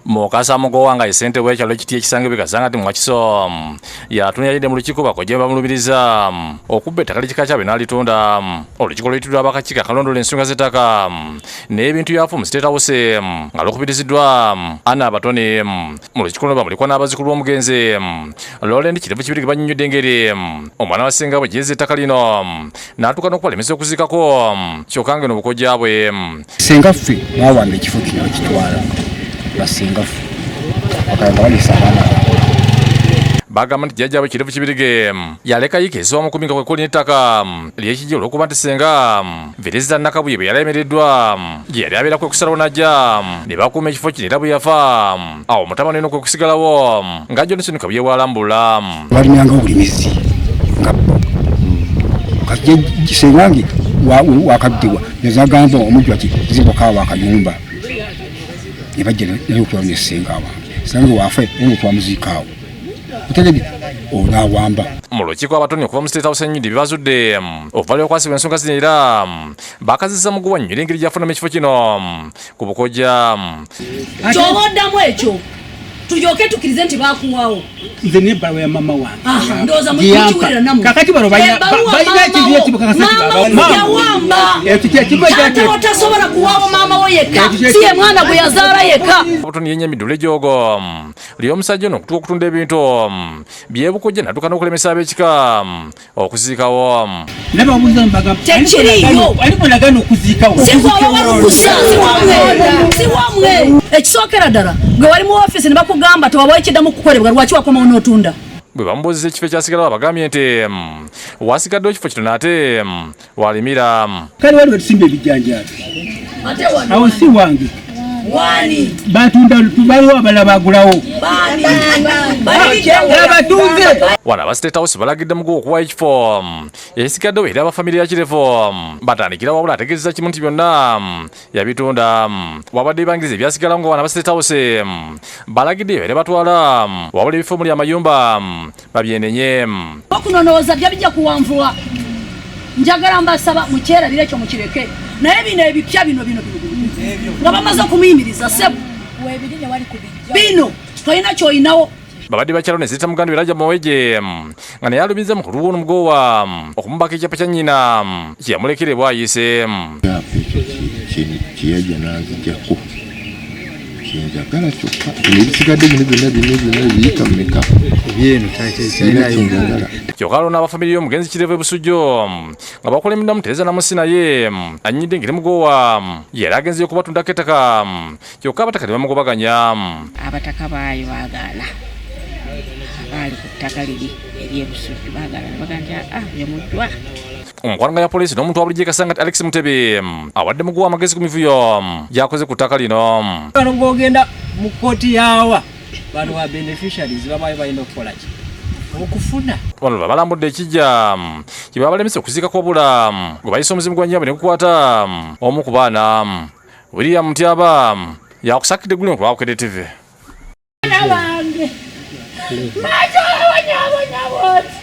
Mukasa mugowanga isente wekyalo Kitti ekisange bikazanga ati Wakiso yatunyaidde mu lukiiko bakojja bamulubiriza okubba ettaka ly'ekika kya Bino alitunda olukiiko lw'etudde abakakiiko akalondola ensonga z'ettaka n'ebintu byafu mu State House nga lukubiriziddwa Ana Abatone mu lukiiko luno bamuliko n'abazzukulu b'omugenzi Laurent Kirevu Kibirigi bannyonnyodde engeri omwana wa Ssenga bwe jjeza ettaka lino n'atuuka n'okubalemesa okuziikako kyokka ng'eno bukojja bwe Sengaffe bawamba ekifo kino ekitwala basengafu bakayamba balisa abaana bagamba nti jjajjaabwe Kirevu Kibirigi yaleka yikeesa omukumi nga kwekuli n'ettaka ly'ekijja olw'okuba nti senga Verezita Nakabuye bwe yali ayemereddwa gye yali abeera kwe kusalawo n'ajja ne bakuuma ekifo kino era bwe yafa awo mutabani eno kwe kusigalawo nga Johnson Kabuye bw'alambula balimyanga obulimizi nga sengange wakaddiwa yazagamba omujjwa ki zimbokaawo akayumba nebajja n'okutwala n'essenga wange sange waafe ono twamuziikaawo otegedde onaawamba mu lukiiko abatoni okuva mu State House ennyundi bibazudde okuva lyokwasibwa ensonga zino era bakazizza mu guwannyula engeri gyafunamu ekifo kino ku bukojja ky'oba oddamu ekyo tulyoke tukkirize nti baakuwawo nze n'ebbaluwa ya mama wange ndowooza mukiwulira nammwe kakati bano balina ekizibu ate otasobola kuwaawo maama wo yekka si ye mwana gwe yazaala yekka abutoni yenyamidde egyogo ly'omusajja ono okutuuka okutunda ebintu byebukojja n'adduka n'okulemesa ab'ekika okuziikawo tekiriyo alibonagana okuziikawo siwamwe ekisookera ddala gwe wali mu ofiisi ne bakugamba tewabawo ekiddamu kukolebwa lwaki wakomawo n'otunda bwe bamubuuziza ekifo ekyasigalawo abagambye nti wasigaddewo ekifo kino n'ate walimira kale waliwo tusimba ebijjanjaabi awo si wange wani batunda baliwo abalala bagulawo abatunze wano aba State House balagidde muguwa okuwa ekifo ekisigaddewo eri abafamire ya Kirevu batandikira wabula ategeezeza kimu nti byonna yabitunda wabadde ebangiriza ebyasigalawo nga wano aba State House balagidde ebere batwala wabula ebifo muli amayumba babyenenye okunonooza byabijja kuwanvuwa njagala mbasaba mukyerabire ekyo mukireke naye bino ebipya bino nga bamaze okumuyimiriza sebo bino tolina kyoyinawo babadde bakyalo ne ziyita muganda biraja mawejje nga naye alubiriza mu kulugulu omugowa okumubaka ekyapa kya nnyina kyeyamulekere bwayise kiyajja n'azijjako kyenjagala kyokka ebisigadde bino byonna biyita mmeka byeno kyenjagala kyokka alona abafamire y'omugenzi Kirevu Busujjo nga bakulemeddamu Tereza Namusi naye annyidde engeri mugowa yali agenzeyo okubatundako ettaka kyokka abataka ne bamugobaganya abataka baayo baagaana abaali ku ttaka liri ery'Ebusujju baagaana ne baganja yamujjwa omukwano ya polisi n'omuntu wa bulijjo kasanga Alex Mutebe awadde muguwa amagezi ku mivuyo gyakoze ku ttaka lino bano bw'ogenda mu kkooti yawa bano ba beneficiaries babayo balina okukola ki okufuna wano babalambudde ekijja kye babalemesa okuziikako obula gwe bayisa omuzimu gwa nnyabo ne gukwata omu ku baana William Ntyaba yakusakidde gulino ku Bukedde TV.